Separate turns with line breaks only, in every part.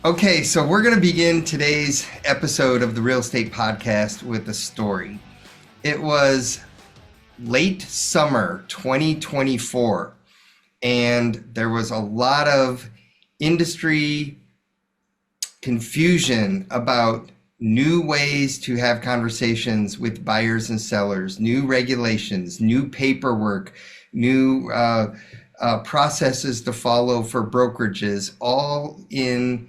Okay, so we're going to begin today's episode of the Real Estate Podcast with a story. It was late summer 2024, and there was a lot of industry confusion about new ways to have conversations with buyers and sellers, new regulations, new paperwork, new processes to follow for brokerages, all in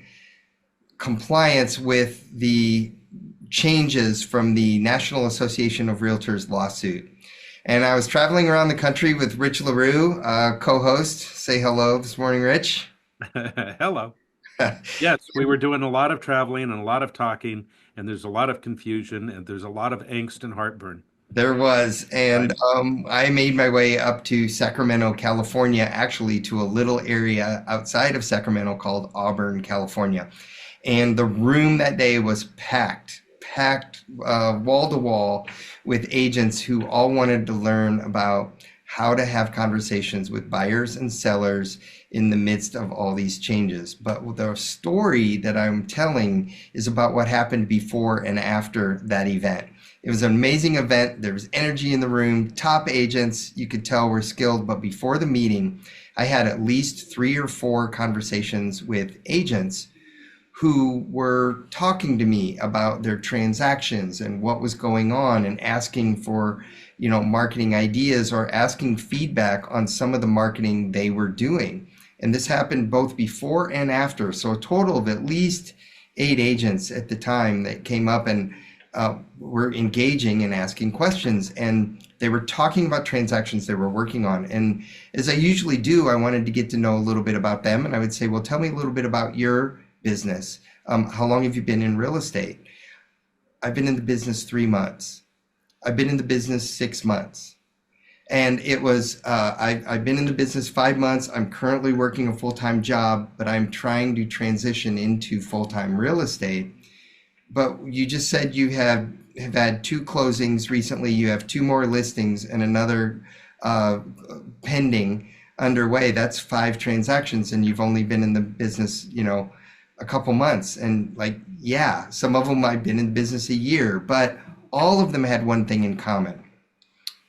compliance with the changes from the National Association of Realtors lawsuit. And I was traveling around the country with Rich LaRue, co-host. Say hello this morning, Rich.
Hello. Yes, we were doing a lot of traveling and a lot of talking, and there's a lot of confusion, and there's a lot of angst and heartburn.
There was,
Right.
and I made my way up to Sacramento, California, actually to a little area outside of Sacramento called Auburn, California. And the room that day was packed wall to wall with agents who all wanted to learn about how to have conversations with buyers and sellers in the midst of all these changes. But the story that I'm telling is about what happened before and after that event. It was an amazing event. There was energy in the room, top agents, you could tell were skilled. But before the meeting, I had at least 3 or 4 conversations with agents who were talking to me about their transactions and what was going on and asking for, marketing ideas or asking feedback on some of the marketing they were doing. And this happened both before and after. So a total of at least 8 agents at the time that came up and were engaging and asking questions. And they were talking about transactions they were working on. And as I usually do, I wanted to get to know a little bit about them. And I would say, well, tell me a little bit about your business. How long have you been in real estate? I've been in the business 3 months. I've been in the business 6 months. And it was, I've been in the business 5 months. I'm currently working a full-time job, but I'm trying to transition into full-time real estate. But you just said you have had 2 closings recently. You have 2 more listings and another pending underway. That's 5 transactions, and you've only been in the business, a couple months. And yeah, some of them I've been in business a year, but all of them had one thing in common.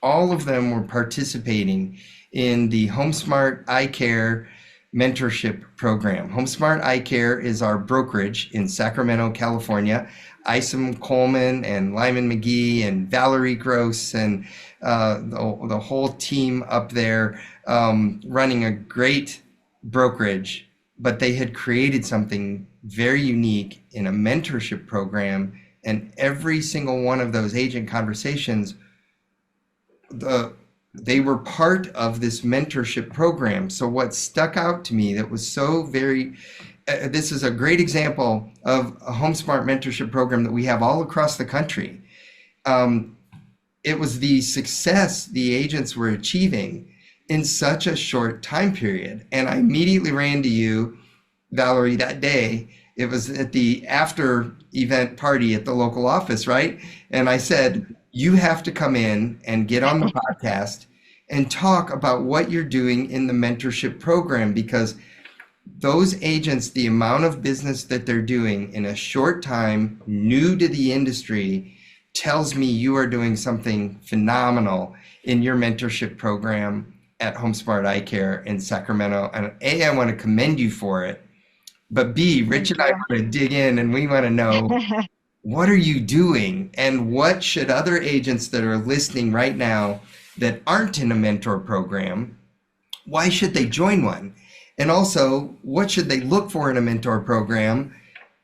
All of them were participating in the HomeSmart ICARE Mentorship Program. HomeSmart ICARE is our brokerage in Sacramento, California. Isom Coleman and Lyman McGee and Valerie Gross and the whole team up there running a great brokerage, but they had created something very unique in a mentorship program. And every single one of those agent conversations, they were part of this mentorship program. So what stuck out to me that was so this is a great example of a HomeSmart mentorship program that we have all across the country. It was the success the agents were achieving in such a short time period. And I immediately ran to you, Valerie, that day. It was at the after event party at the local office, right? And I said, you have to come in and get on the podcast and talk about what you're doing in the mentorship program, because those agents, the amount of business that they're doing in a short time, new to the industry, tells me you are doing something phenomenal in your mentorship program at HomeSmart ICARE in Sacramento. And A, I want to commend you for it. But B, Rich
Thank
and I want to dig in and we want to know,
you.
what are you doing? And what should other agents that are listening right now that aren't in a mentor program, why should they join one? And also, what should they look for in a mentor program?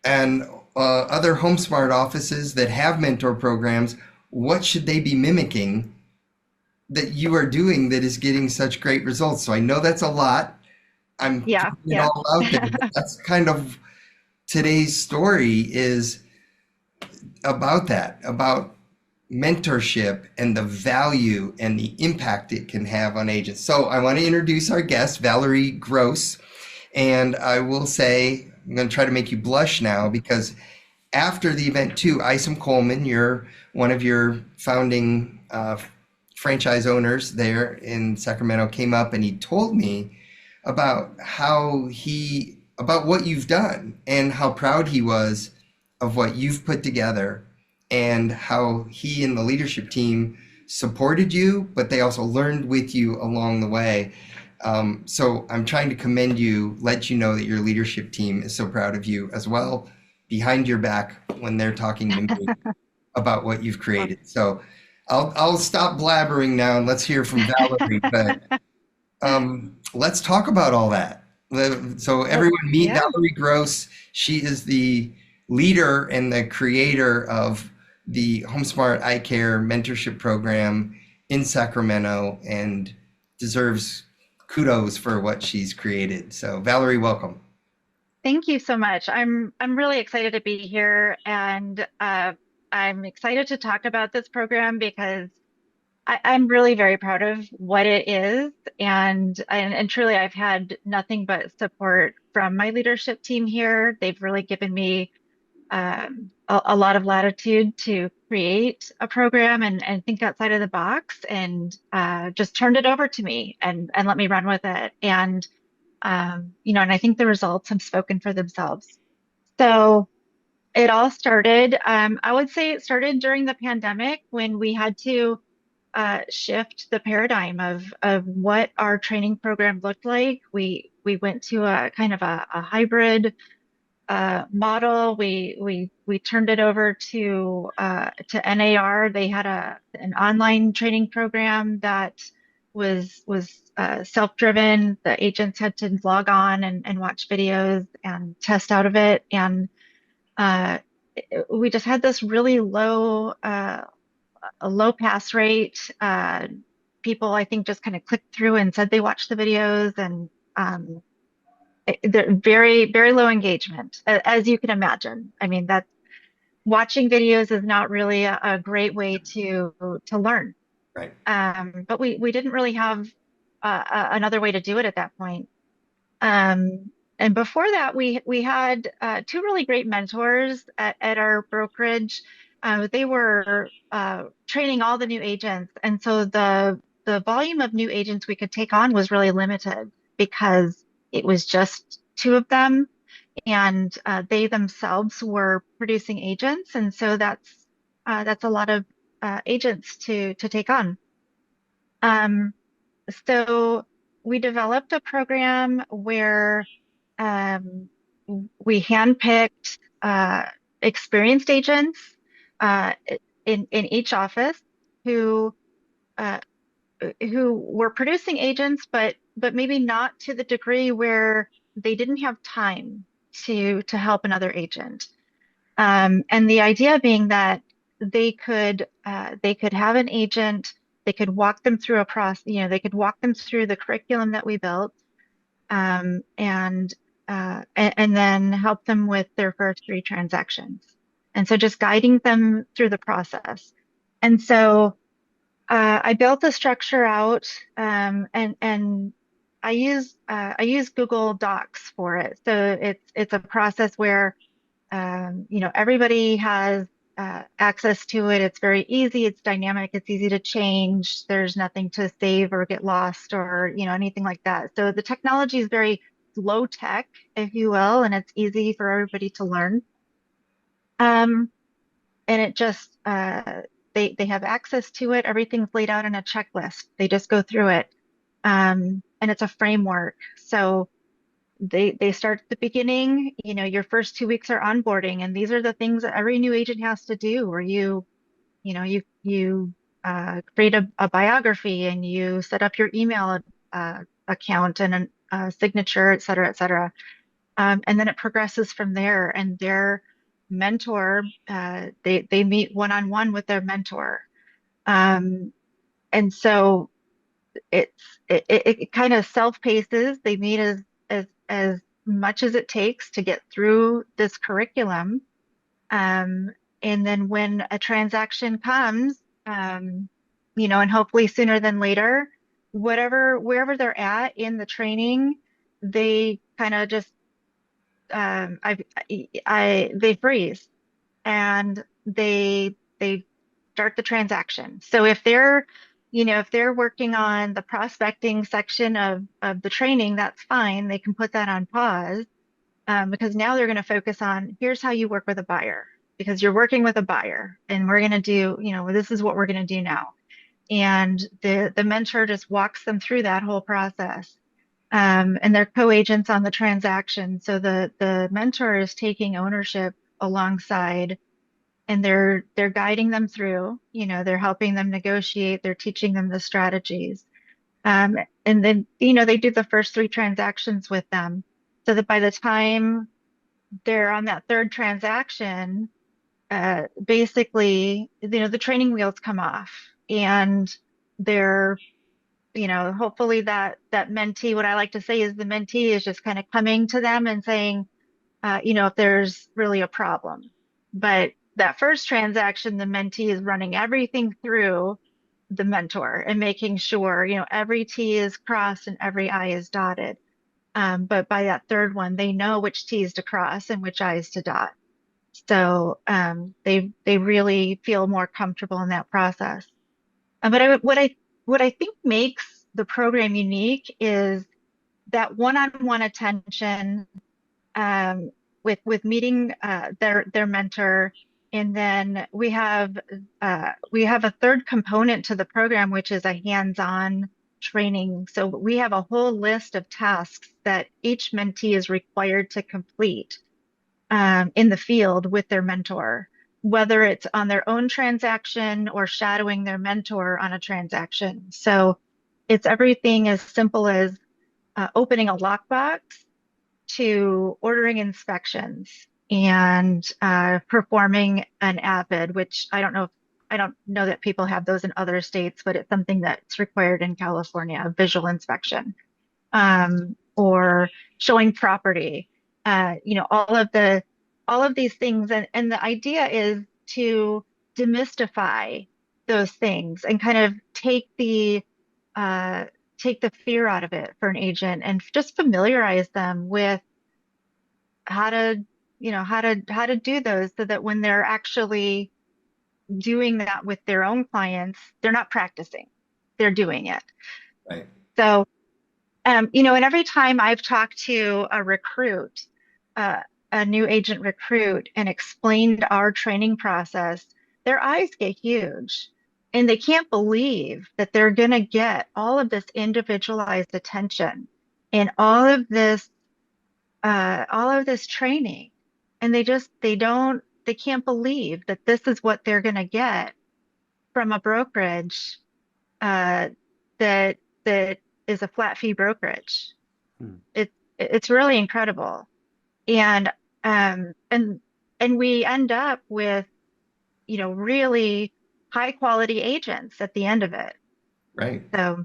And other HomeSmart offices that have mentor programs, what should they be mimicking that you are doing that is getting such great results? So I know that's a lot. I'm
Yeah,
putting it
yeah.
all out there. But that's kind of today's story is about that, about mentorship and the value and the impact it can have on agents. So I want to introduce our guest, Valerie Gross. And I will say, I'm going to try to make you blush now, because after the event too, Isom Coleman, you're one of your founding franchise owners there in Sacramento, came up and he told me about how he about what you've done and how proud he was of what you've put together and how he and the leadership team supported you, but they also learned with you along the way. So I'm trying to commend you, let you know that your leadership team is so proud of you as well, behind your back when they're talking to me about what you've
Well,
created. So I'll stop blabbering now and let's hear from Valerie. But let's talk about all that. So everyone meet
yeah.
Valerie Gross. She is the leader and the creator of the HomeSmart ICARE Mentorship Program in Sacramento and deserves kudos for what she's created. So Valerie, welcome.
Thank you so much. I'm really excited to be here, and I'm excited to talk about this program because I'm really very proud of what it is, and truly I've had nothing but support from my leadership team here. They've really given me a lot of latitude to create a program and think outside of the box, and just turned it over to me and let me run with it. And I think the results have spoken for themselves. So it all started, I would say it started during the pandemic when we had to shift the paradigm of what our training program looked like. We went to a kind of a hybrid model. We turned it over to NAR. They had an online training program that was self-driven. The agents had to log on and watch videos and test out of it. And uh, we just had this really a low pass rate. People, I think, just kind of clicked through and said they watched the videos, and they're very, very low engagement, as you can imagine. I mean, that's watching videos is not really a great way to learn.
Right.
But we didn't really have another way to do it at that point. And before that, we had two really great mentors at our brokerage. They were training all the new agents, and so the volume of new agents we could take on was really limited because it was just two of them, and they themselves were producing agents, and so that's a lot of agents to take on. Um, so we developed a program where um, we handpicked experienced agents uh, in each office who uh, who were producing agents, but maybe not to the degree where they didn't have time to help another agent. And the idea being that they could have an agent, they could walk them through a process, they could walk them through the curriculum that we built, and then help them with their first three transactions. And so just guiding them through the process. And so I built the structure out, and I use Google Docs for it. So it's a process where everybody has access to it. It's very easy. It's dynamic. It's easy to change. There's nothing to save or get lost or, anything like that. So the technology is very low tech, if you will, and it's easy for everybody to learn. Um, and it just, they have access to it. Everything's laid out in a checklist. They just go through it. And it's a framework. So they start at the beginning. Your first 2 weeks are onboarding, and these are the things that every new agent has to do, where you create a biography, and you set up your email account and a signature, et cetera, et cetera. And then it progresses from there, and their mentor, they meet one-on-one with their mentor. Um, and so it kind of self-paces. They meet as much as it takes to get through this curriculum. Um, and then when a transaction comes, and hopefully sooner than later, wherever they're at in the training, they kind of just um, I, they freeze, and they start the transaction. So if they're working on the prospecting section of the training, that's fine. They can put that on pause. because now they're going to focus on here's how you work with a buyer because you're working with a buyer and we're going to do, this is what we're going to do now. And the mentor just walks them through that whole process. And they're co-agents on the transaction. So the mentor is taking ownership alongside and they're guiding them through, they're helping them negotiate, they're teaching them the strategies. Um, and then, they do the first three transactions with them so that by the time they're on that third transaction, basically, the training wheels come off and they're, hopefully that mentee, what I like to say is the mentee is just kind of coming to them and saying, if there's really a problem. But that first transaction, the mentee is running everything through the mentor and making sure, every T is crossed and every I is dotted. But by that third one, they know which T's to cross and which I's to dot. So they really feel more comfortable in that process. But what I think makes the program unique is that one-on-one attention with meeting their mentor, and then we have a third component to the program, which is a hands-on training. So we have a whole list of tasks that each mentee is required to complete in the field with their mentor, whether it's on their own transaction or shadowing their mentor on a transaction. So it's everything as simple as opening a lockbox to ordering inspections and performing an AVID, which I don't know that people have those in other states, but it's something that's required in California, a visual inspection, or showing property, all of these things. And the idea is to demystify those things and kind of uh, take the fear out of it for an agent and just familiarize them with how to, how to do those so that when they're actually doing that with their own clients, they're not practicing, they're doing it.
Right.
So, and every time I've talked to a recruit, uh, a new agent recruit, and explained our training process, their eyes get huge. And they can't believe that they're going to get all of this individualized attention and all of this training. And they can't believe that this is what they're going to get from a brokerage uh, that that is a flat fee brokerage.
Hmm.
It's really incredible, and um, and and we end up with really high quality agents at the end of it.
Right.
So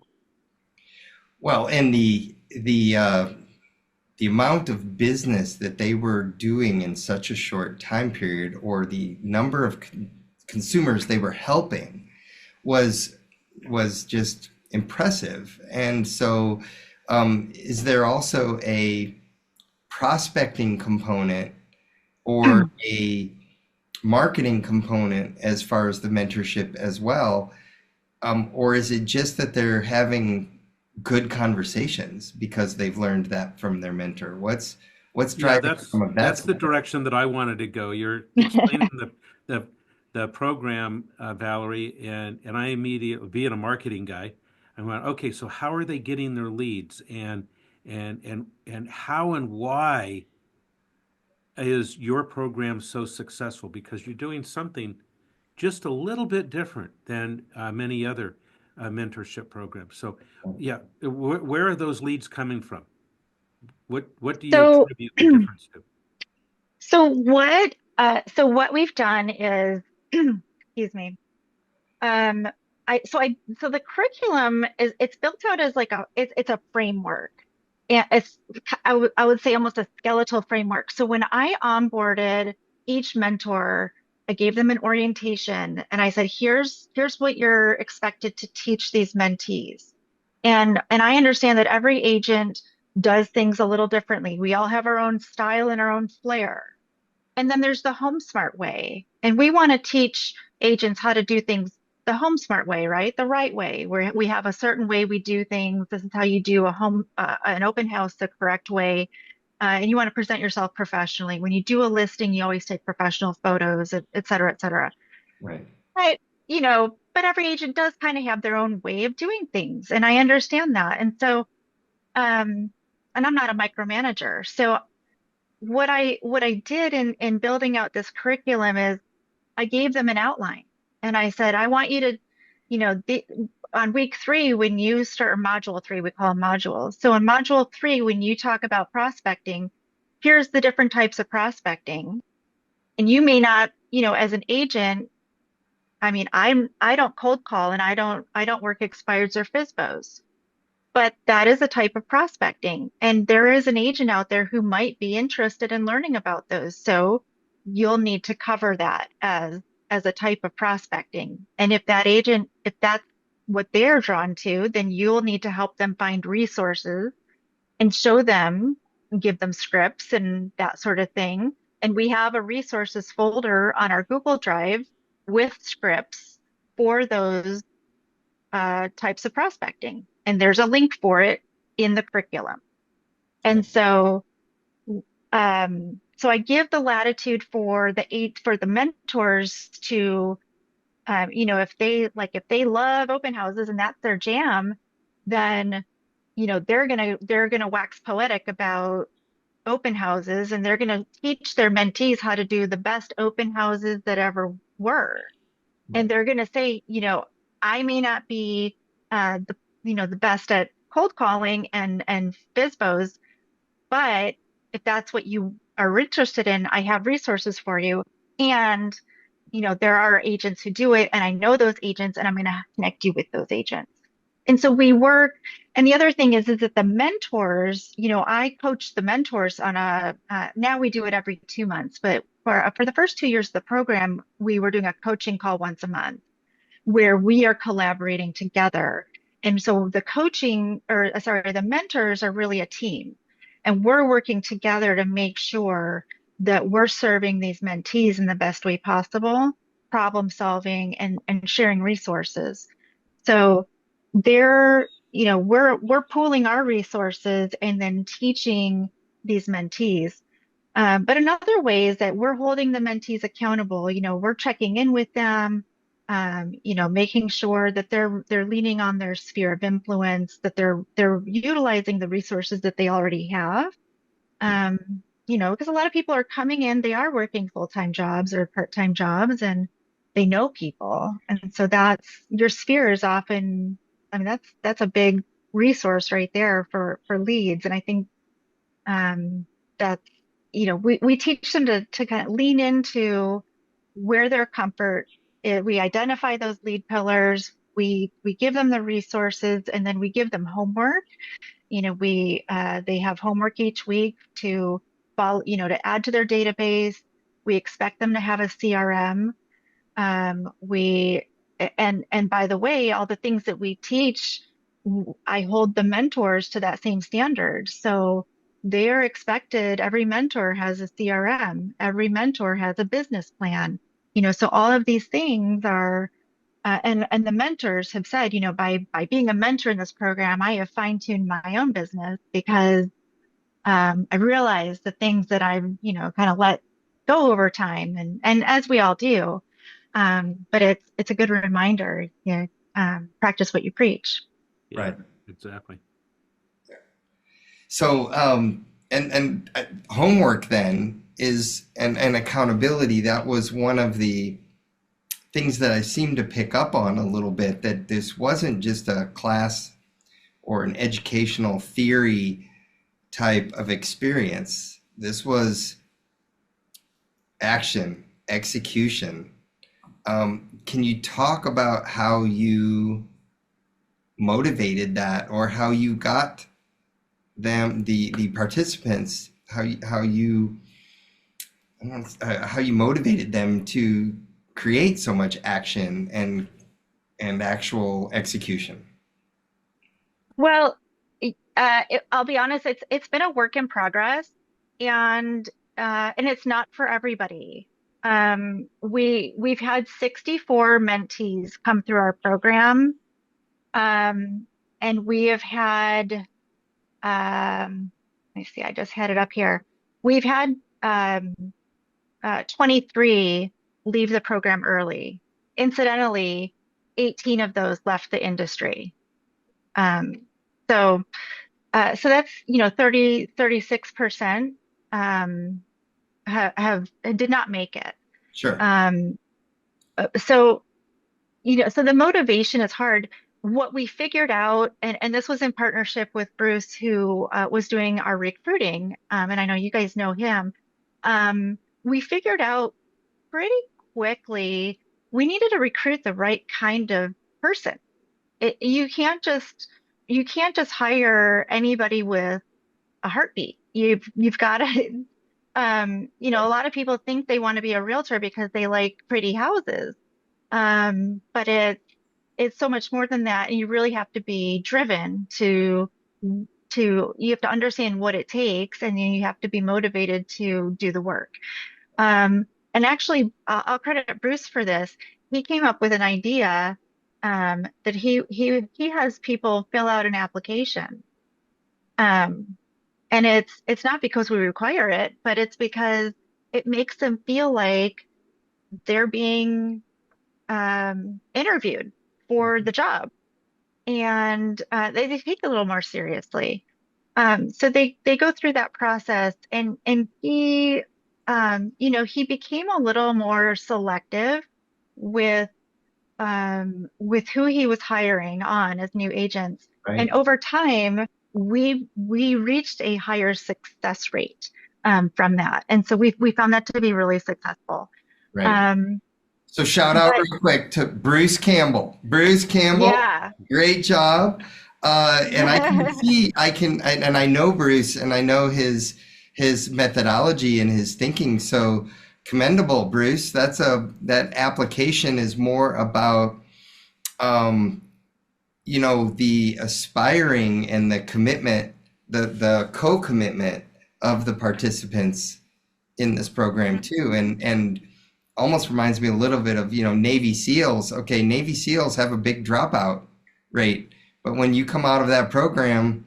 Well, and the amount of business that they were doing in such a short time period, or the number of consumers they were helping, was just impressive. And so, is there also a prospecting component or a marketing component as far as the mentorship as well? Or is it just that they're having good conversations because they've learned that from their mentor? What's
Yeah,
driving some of that
that's the
side?
direction that I wanted to go. You're explaining the the program, Valerie, and I immediately, being a marketing guy, I went, okay, so how are they getting their leads, and how and why is your program so successful? Because you're doing something just a little bit different than many other mentorship programs. So, yeah, where are those leads coming from? What do you
so
attribute the difference to?
so what we've done is excuse me. Um, so the curriculum it's built out as like it's a framework. And I would say almost a skeletal framework. So when I onboarded each mentor, I gave them an orientation and I said, here's what you're expected to teach these mentees. And I understand that every agent does things a little differently. We all have our own style and our own flair. And then there's the HomeSmart way. And we want to teach agents how to do things the HomeSmart way, right? The right way, where we have a certain way we do things. This is how you do an open house the correct way. and you want to present yourself professionally. When you do a listing, you always take professional photos, et cetera, et cetera.
Right.
But, but every agent does kind of have their own way of doing things, and I understand that. And so, um, and I'm not a micromanager. So what I did in building out this curriculum is I gave them an outline, and I said, I want you to, on week 3, when you start, or module 3, we call them modules. So in module 3, when you talk about prospecting, here's the different types of prospecting. And you may not, as an agent, I mean, I don't cold call, and I don't work expireds or FSBOs, but that is a type of prospecting. And there is an agent out there who might be interested in learning about those. So you'll need to cover that as a type of prospecting. And if that agent, if that's what they're drawn to, then you'll need to help them find resources and show them, give them scripts and that sort of thing. And we have a resources folder on our Google Drive with scripts for those types of prospecting. And there's a link for it in the curriculum. And so I give the latitude for the mentors to, if they love open houses and that's their jam, then, they're gonna wax poetic about open houses, and they're gonna teach their mentees how to do the best open houses that ever were. And
Right.
they're going to say, I may not be the best at cold calling and FSBOs, but if that's what you are interested in, I have resources for you. And, there are agents who do it, and I know those agents, and I'm going to connect you with those agents. And so we work. And the other thing is that the mentors, I coach the mentors on now we do it every 2 months, but for the first 2 years of the program, we were doing a coaching call once a month where we are collaborating together. And so the mentors are really a team, and we're working together to make sure that we're serving these mentees in the best way possible, problem solving and sharing resources. So we're pooling our resources and then teaching these mentees. But another way is that we're holding the mentees accountable. We're checking in with them, making sure that they're leaning on their sphere of influence, that they're utilizing the resources that they already have. Because a lot of people are coming in, they are working full-time jobs or part-time jobs, and they know people. And so that's your sphere is often, I mean, that's a big resource right there for leads. And I think that we teach them to kind of lean into where their comfort is. We identify those lead pillars, we give them the resources, and then we give them homework. We they have homework each week to follow, to add to their database. We expect them to have a CRM. We and by the way, all the things that we teach, I hold the mentors to that same standard. So they're expected, every mentor has a CRM, every mentor has a business plan. So all of these things are and the mentors have said, by being a mentor in this program, I have fine-tuned my own business because I realized the things that I've, kind of let go over time, and as we all do. But it's a good reminder, practice what you preach.
Yeah,
Right.
exactly.
So, and homework then is and accountability. That was one of the things that I seemed to pick up on a little bit, that this wasn't just a class or an educational theory type of experience. This was action, execution. Can you talk about how you motivated that, or how you got them, the participants, how you motivated them to create so much action and actual execution?
Well, I'll be honest, it's been a work in progress, and it's not for everybody. We've had 64 mentees come through our program, and we have had me see, I just had it up here. We've had 23 leave the program early. Incidentally, 18 of those left the industry. Um, so, so that's, 36% have did not make it.
Sure.
Um, so, so the motivation is hard. What we figured out, and this was in partnership with Bruce, who was doing our recruiting, and I know you guys know him. We figured out pretty quickly we needed to recruit the right kind of person. You can't just hire anybody with a heartbeat. You've got to a lot of people think they want to be a realtor because they like pretty houses. But it's so much more than that, and you really have to be driven you have to understand what it takes, and then you have to be motivated to do the work. And actually, I'll credit Bruce for this. He came up with an idea that he has people fill out an application. Um, and it's not because we require it, but it's because it makes them feel like they're being interviewed for the job, and they take it a little more seriously. So they go through that process, and he became a little more selective with with who he was hiring on as new agents. And
Right.
over time, we reached a higher success rate from that, and so we found that to be really successful.
Right.
Um,
So shout out
but
real quick to Bruce Campbell. Bruce Campbell,
yeah,
great job. And I can see, and I know Bruce, and I know his methodology and his thinking. So commendable, Bruce. That application is more about, the aspiring and the commitment, the co-commitment of the participants in this program too. And almost reminds me a little bit of, Navy SEALs. Okay, Navy SEALs have a big dropout rate, but when you come out of that program,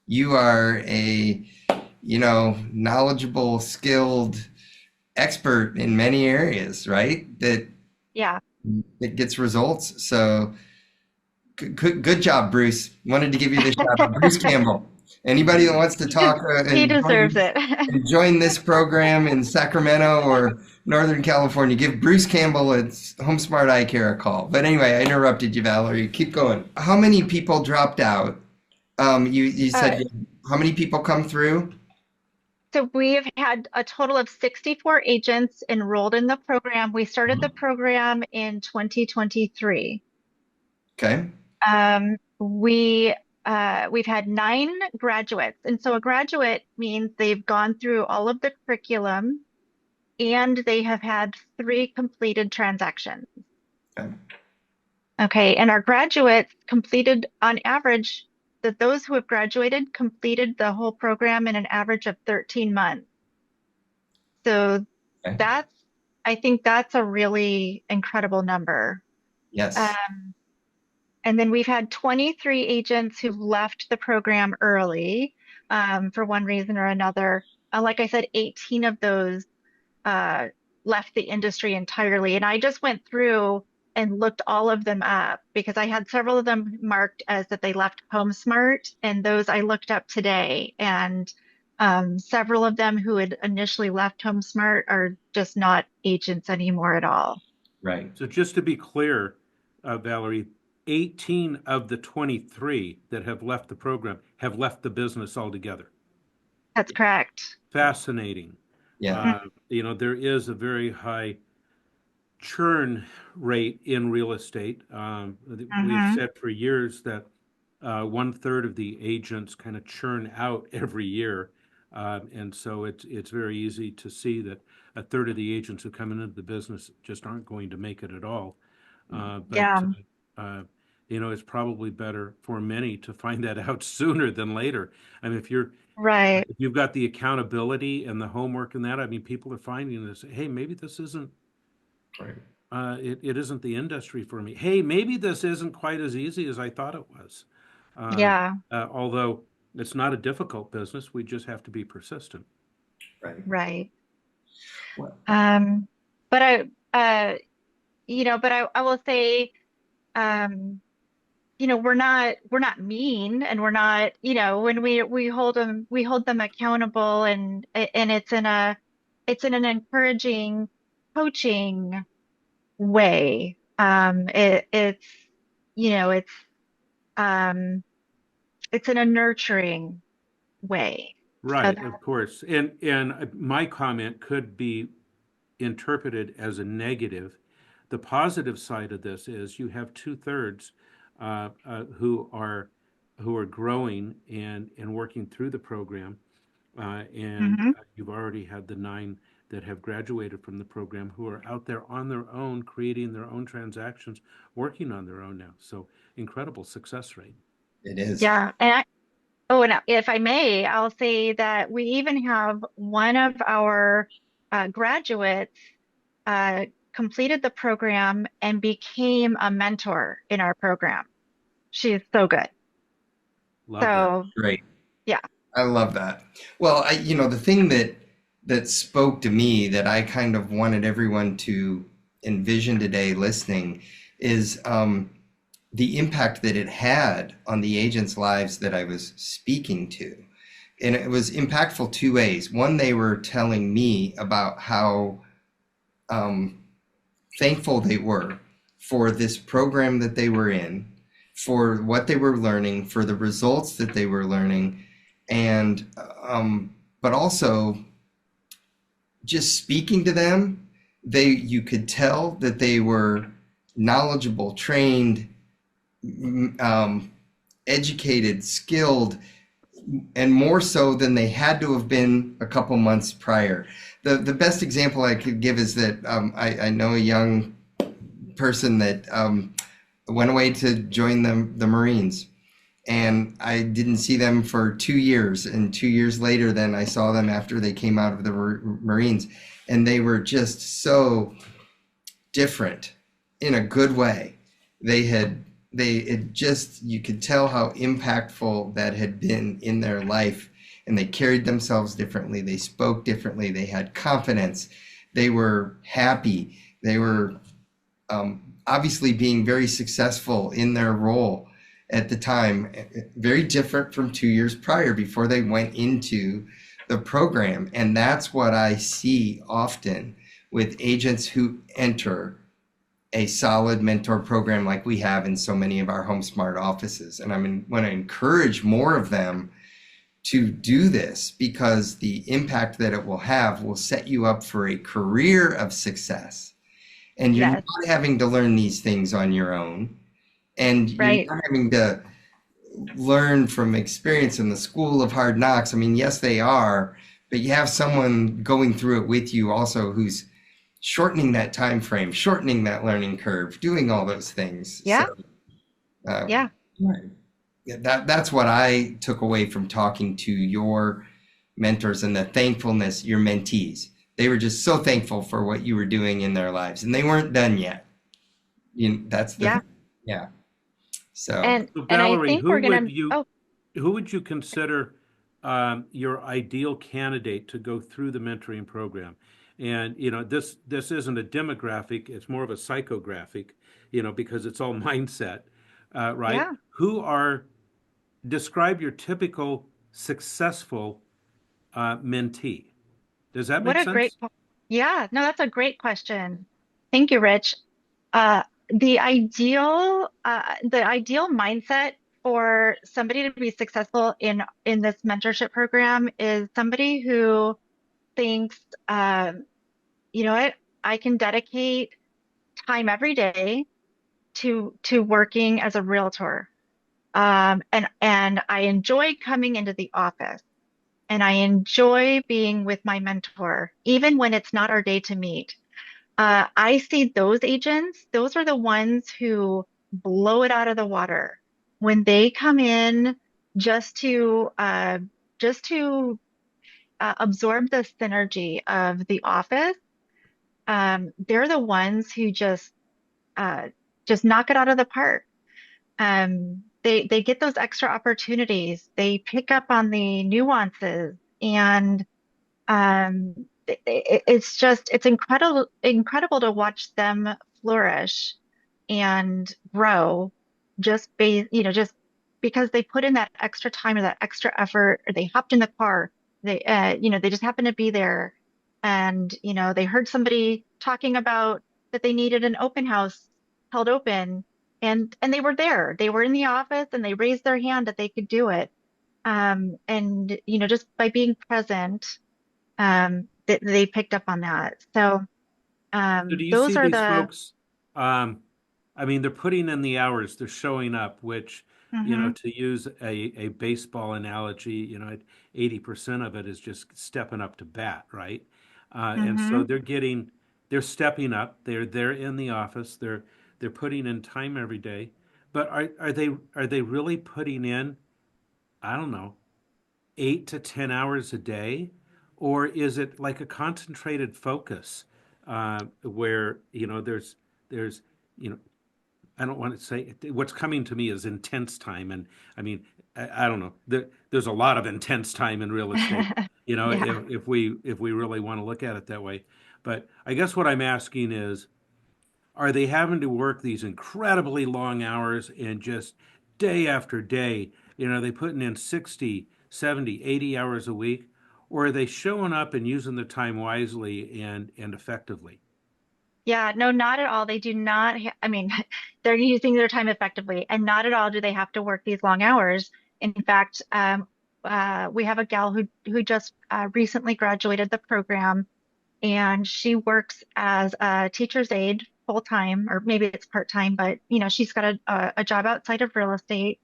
you are a, knowledgeable, skilled expert in many areas, right?
yeah.
That gets results. So good job, Bruce. Wanted to give you the shout out. Bruce Campbell. Anybody that wants to talk
He
and
deserves it.
join this program in Sacramento or Northern California, give Bruce Campbell at HomeSmart ICARE a call. But anyway, I interrupted you, Valerie. Keep going. How many people dropped out? You
Uh,
said how many people come through?
So we've had a total of 64 agents enrolled in the program. We started the program in 2023.
Okay.
We've had 9 graduates, and so a graduate means they've gone through all of the curriculum and they have had 3 completed transactions.
Okay.
Okay, and our graduates completed on average that those who have graduated completed the whole program in an average of 13 months. So
Okay.
that's, I think that's a really incredible number.
Yes.
Um, and then we've had 23 agents who've left the program early for one reason or another. Like I said, 18 of those uh, left the industry entirely. And I just went through and looked all of them up because I had several of them marked as that they left HomeSmart, and those I looked up today. And several of them who had initially left HomeSmart are just not agents anymore at all.
Right.
So just to be clear, Valerie, 18 of the 23 that have left the program have left the business altogether.
That's correct.
Fascinating.
Yeah.
There is a very high churn rate in real estate. We've
Mm-hmm.
said for years that 1/3 of the agents kind of churn out every year. And so it's very easy to see that 1/3 of the agents who come into the business just aren't going to make it at all. But
Yeah,
it's probably better for many to find that out sooner than later. I mean,
right.
if you've got the accountability and the homework and that, I mean, people are finding this. Hey, maybe this isn't.
Right.
It isn't the industry for me. Hey, maybe this isn't quite as easy as I thought it was.
Yeah,
Although It's not a difficult business. We just have to be persistent.
Right.
Right.
Well,
Um, but I will say, um, we're not mean, and we're not, when we hold them accountable, and it's in an encouraging, coaching way. You know, it's, um, it's in a nurturing way of,
Right, of course. And my comment could be interpreted as a negative. The positive side of this is you have two-thirds who are growing and working through the program, and
Mhm.
you've already had the 9 that have graduated from the program who are out there on their own, creating their own transactions, working on their own now. So incredible success rate.
it is.
Yeah. And if I may, I'll say that we even have one of our graduates uh, completed the program and became a mentor in our program. She's so good.
Love that.
So,
Great.
yeah.
I love that. Well, the thing that spoke to me that I kind of wanted everyone to envision today listening is the impact that it had on the agents' lives that I was speaking to. And it was impactful two ways. One, they were telling me about how um, thankful they were for this program that they were in, for what they were learning, for the results that they were learning, and but also just speaking to them, you could tell that they were knowledgeable, trained, um, educated, skilled, and more so than they had to have been a couple months prior. The best example I could give is that I know a young person that went away to join the Marines. And I didn't see them for 2 years. And 2 years later, then I saw them after they came out of the Marines. And they were just so different in a good way. It just, you could tell how impactful that had been in their life. And they carried themselves differently. They spoke differently. They had confidence. They were happy. They were obviously being very successful in their role at the time, very different from 2 years prior before they went into the program. And that's what I see often with agents who enter a solid mentor program like we have in so many of our HomeSmart offices. And I want to encourage more of them to do this because the impact that it will set you up for a career of success. And you're
Yes.
not having to learn these things on your own. And you're
Right.
not having to learn from experience in the school of hard knocks. I mean, yes, they are, but you have someone going through it with you also who's shortening that time frame, shortening that learning curve, doing all those things. So
Yeah.
uh,
Yeah.
right. That's what I took away from talking to your mentors and the thankfulness, your mentees. They were just so thankful for what you were doing in their lives, and they weren't done yet. That's the
Yeah.
yeah. So
And I
Valerie,
think we're gonna, oh,
who would you consider your ideal candidate to go through the mentoring program? And this isn't a demographic; it's more of a psychographic. Because it's all mindset, right?
yeah.
Describe your typical successful mentee. Does that
What
make
a great,
sense?
yeah, no, that's a great question. Thank you, Rich. Uh, the ideal mindset for somebody to be successful in this mentorship program is somebody who thinks, you know what, I can dedicate time every day to working as a realtor. And I enjoy coming into the office, and I enjoy being with my mentor, even when it's not our day to meet. I see those agents, those are the ones who blow it out of the water when they come in just to uh, just to absorb the synergy of the office. They're the ones who uh, just knock it out of the park. they get those extra opportunities. They pick up on the nuances, and it's incredible to watch them flourish and grow just because they put in that extra time or that extra effort, or they hopped in the car. They just happened to be there, and they heard somebody talking about that they needed an open house held open, and they were there. They were in the office, and they raised their hand that they could do it. And just by being present, they picked up on that. So
So do you
those
see
are
these
the.
folks? Um, I mean, they're putting in the hours, they're showing up, which,
Hmm.
to use a baseball analogy, 80% of it is just stepping up to bat, right? And so
Hmm.
they're stepping up. They're in the office. They're putting in time every day. But are they really putting in, I don't know, 8 to 10 hours a day, or is it like a concentrated focus where there's you know I don't want to say what's coming to me is intense time, and I mean I don't know. There's a lot of intense time in real estate,
Yeah.
if we really want to look at it that way. But I guess what I'm asking is, are they having to work these incredibly long hours and just day after day? They putting in 60, 70, 80 hours a week, or are they showing up and using their time wisely and effectively?
Yeah, no, not at all. They do not. I mean, they're using their time effectively, and not at all do they have to work these long hours. In fact, we have a gal who just recently graduated the program, and she works as a teacher's aide full time, or maybe it's part time, but she's got a job outside of real estate.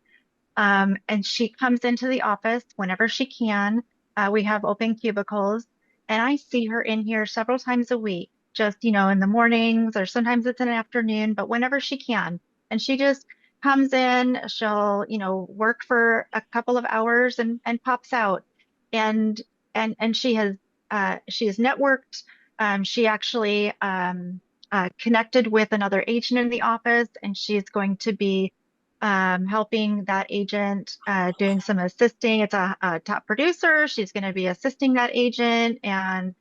And she comes into the office whenever she can. We have open cubicles, and I see her in here several times a week, just, in the mornings, or sometimes it's in the afternoon, but whenever she can. And she just comes in, she'll, work for a couple of hours and pops out. And and she has networked. She actually connected with another agent in the office, and she's going to be helping that agent, doing some assisting. It's a top producer. She's going to be assisting that agent and,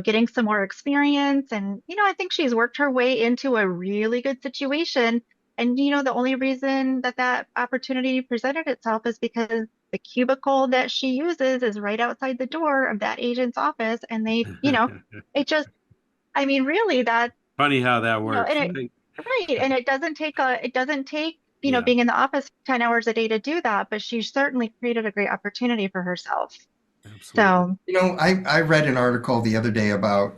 getting some more experience. And, I think she's worked her way into a really good situation. And, the only reason that that opportunity presented itself is because the cubicle that she uses is right outside the door of that agent's office. And it just, I mean, really, that,
Funny how that
and
works,
it,
right?
right. And it doesn't take,
Yeah,
being in the office 10 hours a day to do that, but she certainly created a great opportunity for herself.
absolutely.
So,
I read an article the other day about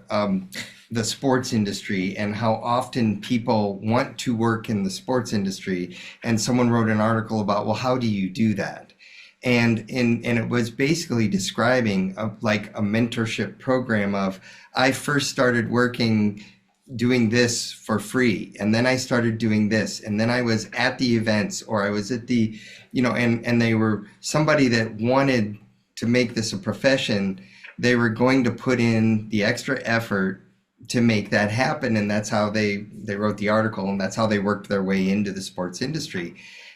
the sports industry and how often people want to work in the sports industry. And someone wrote an article about, well, how do you do that? And it was basically describing like a mentorship program of, I first started working doing this for free, and then I started doing this, and then I was at the events, or I was at the, and they were somebody that wanted to make this a profession. They were going to put in the extra effort to make that happen, and that's how they wrote the article, and that's how they worked their way into the sports industry.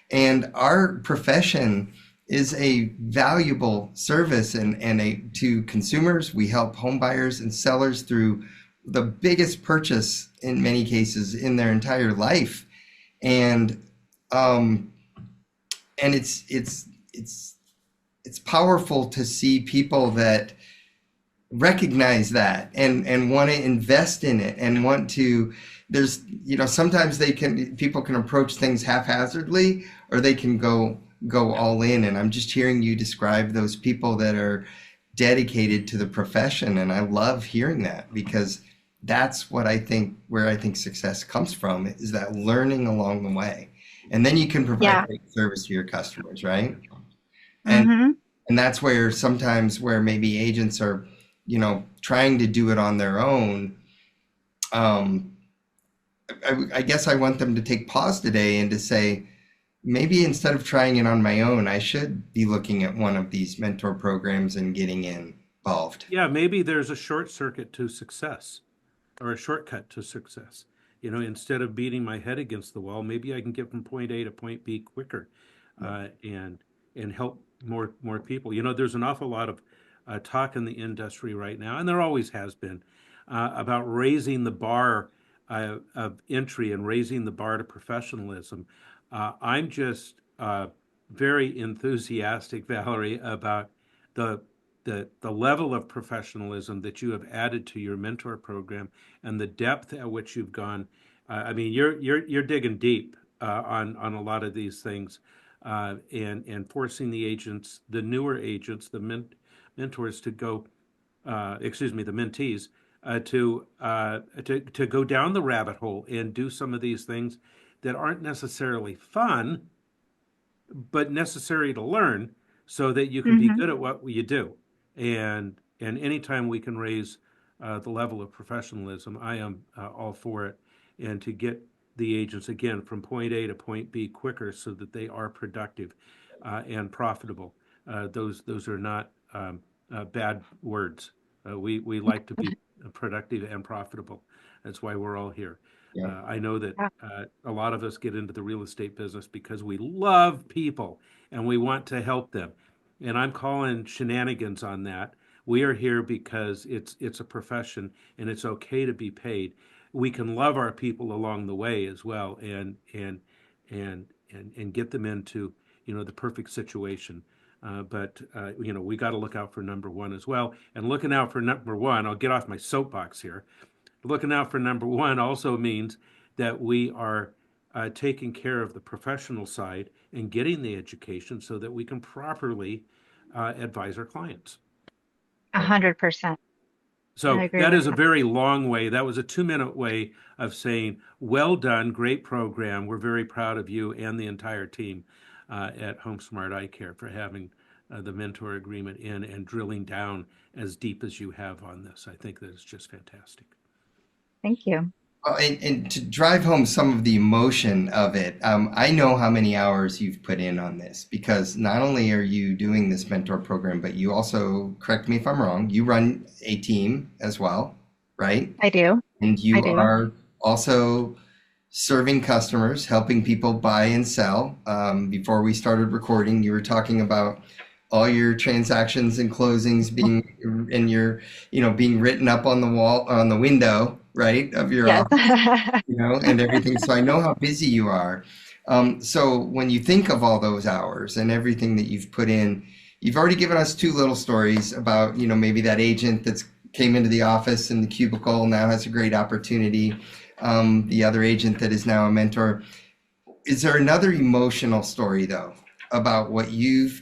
And our profession is a valuable service, and to consumers. We help home buyers and sellers through the biggest purchase in many cases in their entire life. And um and it's powerful to see people that recognize that and want to invest in it and want to. There's, sometimes people can approach things haphazardly, or they can go all in. And I'm just hearing you describe those people that are dedicated to the profession, and I love hearing that, because that's where I think success comes from, is that learning along the way. And then you can provide
yeah.
great service to your customers, right? And
Hmm.
and that's where sometimes where maybe agents are, trying to do it on their own. um I guess I want them to take pause today and to say, maybe instead of trying it on my own, I should be looking at one of these mentor programs and getting involved.
Yeah, maybe there's a short circuit to success, or a shortcut to success. Instead of beating my head against the wall, maybe I can get from point A to point B quicker.
Yeah.
And help more people. You know, there's an awful lot of talk in the industry right now, and there always has been, about raising the bar of entry and raising the bar to professionalism. I'm just very enthusiastic, Valerie, about the the level of professionalism that you have added to your mentor program and the depth at which you've gone. I mean, you're digging deep on a lot of these things, and forcing the agents, the newer agents, the mentors to go, excuse me, the mentees, to go down the rabbit hole and do some of these things that aren't necessarily fun, but necessary to learn so that you can be
Hmm.
good at what you do. And anytime we can raise the level of professionalism, I am all for it. And to get the agents again from point A to point B quicker so that they are productive and profitable. Those are not bad words. We like to be productive and profitable. That's why we're all here.
Yeah.
I know that
Yeah.
a lot of us get into the real estate business because we love people and we want to help them. And I'm calling shenanigans on that. We are here because it's a profession and it's okay to be paid. We can love our people along the way as well, and get them into, you know, the perfect situation. But you know, we got to look out for number one as well. And looking out for number one, I'll get off my soapbox here. Looking out for number one also means that we are taking care of the professional side and getting the education so that we can properly advise our clients.
100%. I
So
agree
that
with
is a
that.
very long way. That was a 2 minute way of saying, well done, great program. We're very proud of you and the entire team at HomeSmart ICARE for having the mentor agreement in and drilling down as deep as you have on this. I think that is just fantastic.
Thank you.
And to drive home some of the emotion of it, I know how many hours you've put in on this because not only are you doing this mentor program, but you also, correct me if I'm wrong, you run a team as well, right?
I do.
And
I
you
do.
are also serving customers, helping people buy and sell. Before we started recording, you were talking about all your transactions and closings being in your, being written up on the wall, on the window, right, of your
Yes.
office, and everything. So I know how busy you are. So when you think of all those hours and everything that you've put in, you've already given us two little stories about, maybe that agent that's came into the office and the cubicle now has a great opportunity. The other agent that is now a mentor. Is there another emotional story though about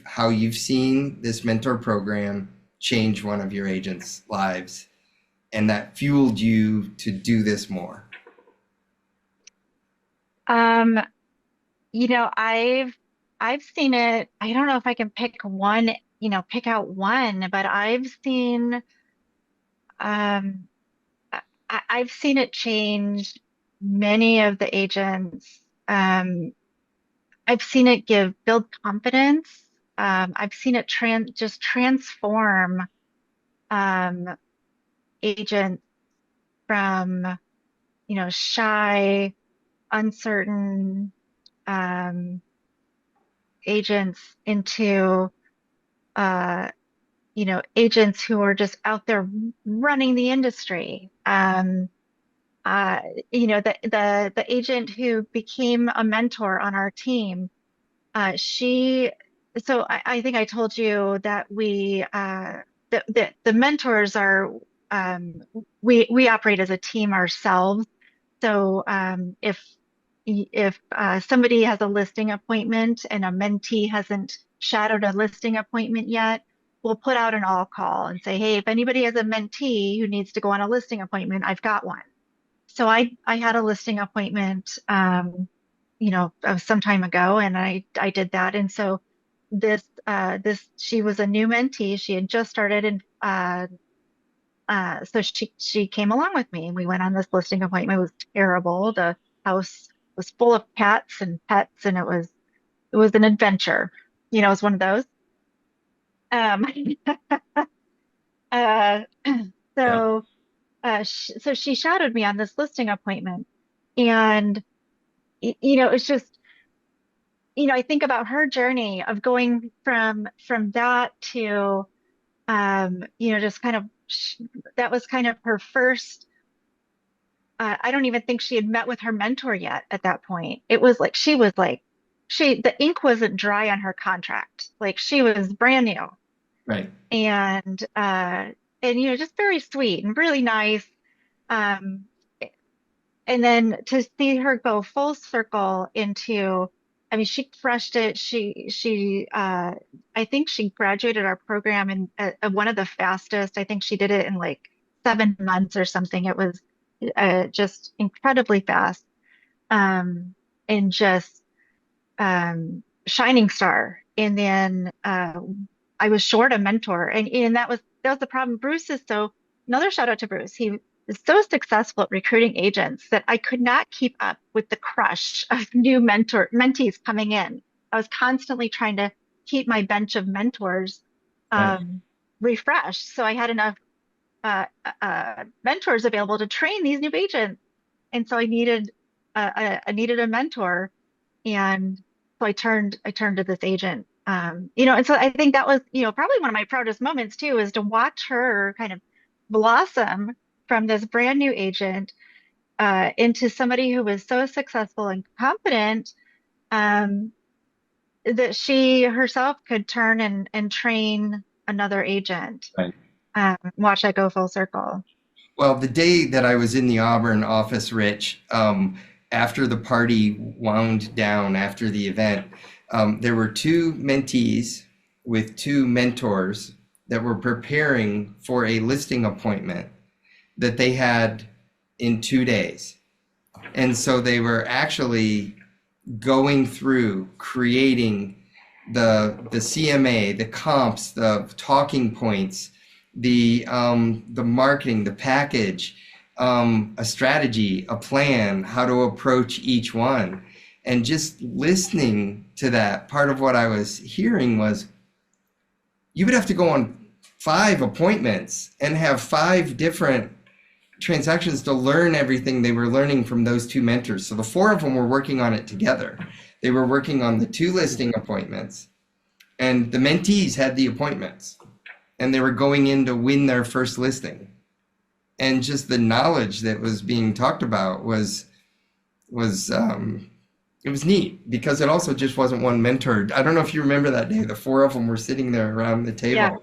how you've seen this mentor program change one of your agents' lives and that fueled you to do this more?
Um, I've seen it. I don't know if I can pick one, pick out one, but um I've seen it change many of the agents. I've seen it build confidence. I've seen it just transform um agents from, shy, uncertain um agents into uh agents who are just out there running the industry. Uh, the agent who became a mentor on our team, she, so I think I told you that the mentors are, we operate as a team ourselves. So if somebody has a listing appointment and a mentee hasn't shadowed a listing appointment yet, we'll put out an all call and say, hey, if anybody has a mentee who needs to go on a listing appointment, I've got one. So I had a listing appointment, some time ago, and I did that. And so she was a new mentee. She had just started, and so she came along with me, and we went on this listing appointment. It was terrible. The house was full of cats and pets, and it was an adventure. It was one of those. Um, uh,
Yeah.
so she shadowed me on this listing appointment, and it's just I think about her journey of going from that to, just kind of, that was kind of her first. I don't even think she had met with her mentor yet at that point. It was like the ink wasn't dry on her contract. Like she was brand new,
Right.
and just very sweet and really nice. Um, and then to see her go full circle into, I mean, she crushed it. I think she graduated our program in one of the fastest. I think she did it in like 7 months or something. It was just incredibly fast, um, and just shining star. And then I was short a mentor, and that was the problem. Bruce is so Another shout out to Bruce. He is so successful at recruiting agents that I could not keep up with the crush of new mentees coming in. I was constantly trying to keep my bench of mentors
Right.
refreshed, so I had enough mentors available to train these new agents. And so I needed a mentor, and so I turned to this agent. And so I think that was, probably one of my proudest moments too, is to watch her kind of blossom from this brand new agent into somebody who was so successful and confident, um, that she herself could turn and train another agent.
Right.
Watch that go full circle.
Well, the day that I was in the Auburn office, Rich, after the party wound down after the event, there were two mentees with two mentors that were preparing for a listing appointment that they had in 2 days. And so they were actually going through creating the CMA, the comps, the talking points, the marketing, the package, a strategy, a plan, how to approach each one. And just listening to that, part of what I was hearing was you would have to go on 5 appointments and have 5 different transactions to learn everything they were learning from those two mentors. So the 4 of them were working on it together. They were working on the 2 listing appointments, and the mentees had the appointments, and they were going in to win their first listing. And just the knowledge that was being talked about was it was neat, because it also just wasn't one mentor. I don't know if you remember that day, the 4 of them were sitting there around the table,
Yeah.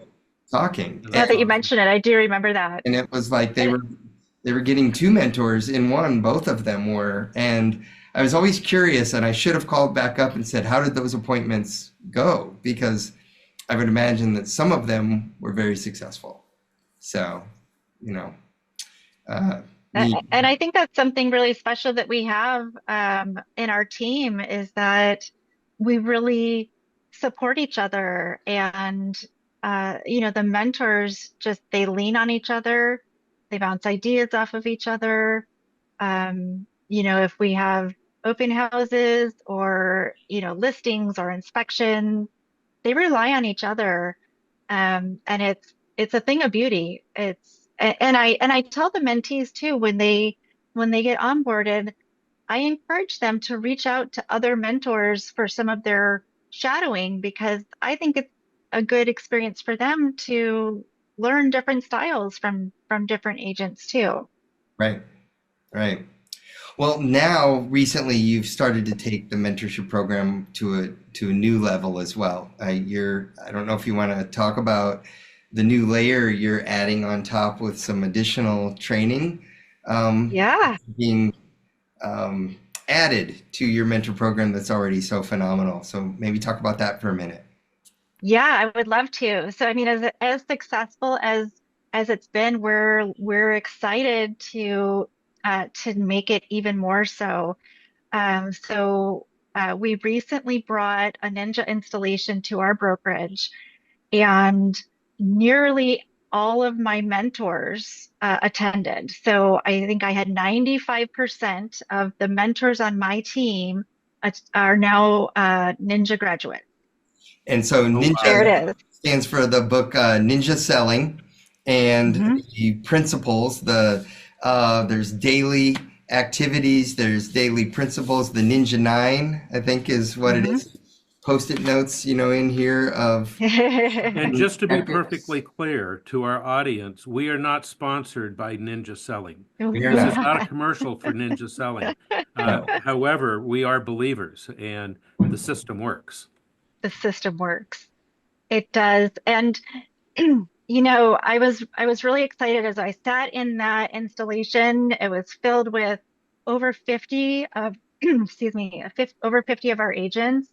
talking.
Now that you mention it, I do remember that.
And it was like they were getting 2 mentors in one, both of them were. And I was always curious, and I should have called back up and said, how did those appointments go? Because I would imagine that some of them were very successful. So, neat.
And I think that's something really special that we have in our team, is that we really support each other. And, the mentors they lean on each other, they bounce ideas off of each other. If we have open houses or, listings or inspections, they rely on each other. And it's a thing of beauty. And I tell the mentees too, when they get onboarded, I encourage them to reach out to other mentors for some of their shadowing, because I think it's a good experience for them to learn different styles from different agents too.
Right, right. Well, now recently you've started to take the mentorship program to a new level as well. I don't know if you want to talk about the new layer you're adding on top with some additional training
Yeah.
being added to your mentor program that's already so phenomenal. So maybe talk about that for a minute.
Yeah, I would love to. So, I mean, as successful as it's been, we're excited to make it even more so. We recently brought a Ninja installation to our brokerage, and nearly all of my mentors attended. So I think I had 95% of the mentors on my team are now Ninja graduates.
And so
There
Ninja
it is.
stands for the book Ninja Selling, and
Hmm.
the principles. There's daily activities, there's daily principles. The Ninja 9, I think, is what it
Hmm.
is. post-it notes, in here of
And just to be
tactics.
perfectly clear to our audience, we are not sponsored by Ninja Selling.
We are
This
We're
is
not.
not a
not.
commercial for Ninja Selling.
No.
However, we are believers and the system works.
The system works. It does. And I was really excited as I sat in that installation. It was filled with over 50 of, excuse me, over 50 of our agents.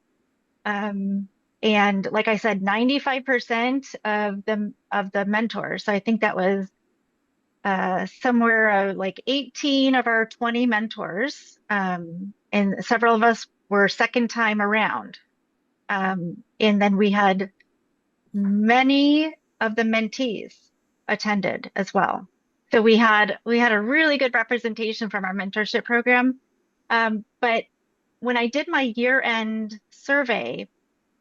Um, and like I said, 95% of the mentors. So I think that was somewhere like 18 of our 20 mentors. And several of us were second time around. And then we had many of the mentees attended as well. So we had a really good representation from our mentorship program. But when I did my year-end survey,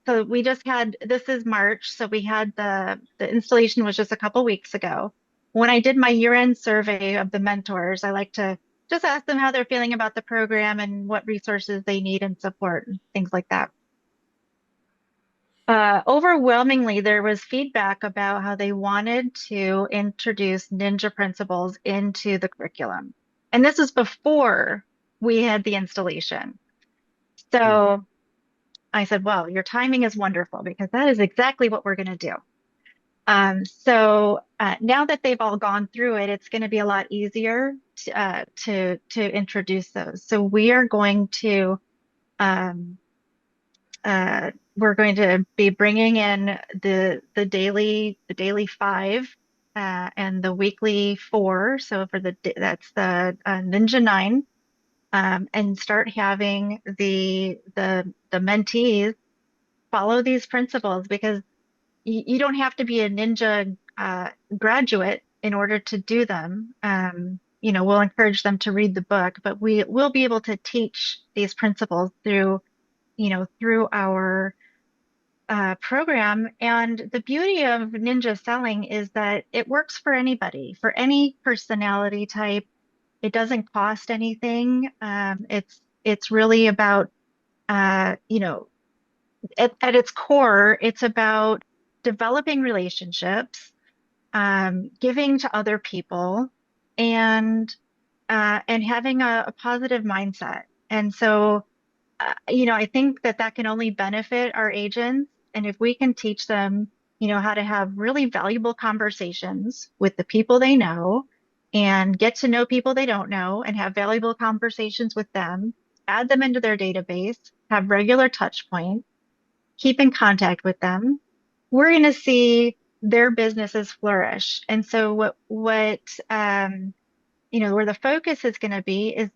so we just had this is March, so we had the installation was just a couple weeks ago. When I did my year-end survey of the mentors, I like to just ask them how they're feeling about the program and what resources they need and support and things like that. Overwhelmingly, there was feedback about how they wanted to introduce ninja principles into the curriculum. And this was before we had the installation.
Hmm.
So I said, well, your timing is wonderful because that is exactly what we're going to do. So now that they've all gone through it, it's going to be a lot easier to introduce those. So um, we're going to be bringing in the daily five and the weekly four. So for that's the Ninja Nine, and start having the mentees follow these principles because you don't have to be a ninja graduate in order to do them. We'll encourage them to read the book, but we will be able to teach these principles through our program. And the beauty of ninja selling is that it works for anybody, for any personality type. It doesn't cost anything. It's really about uh, you know at its core, it's about developing relationships, giving to other people, and and having a positive mindset. And so, I think that that can only benefit our agents. And if we can teach them, how to have really valuable conversations with the people they know and get to know people they don't know and have valuable conversations with them, add them into their database, have regular touch points, keep in contact with them, we're going to see their businesses flourish. And so where the focus is going to be is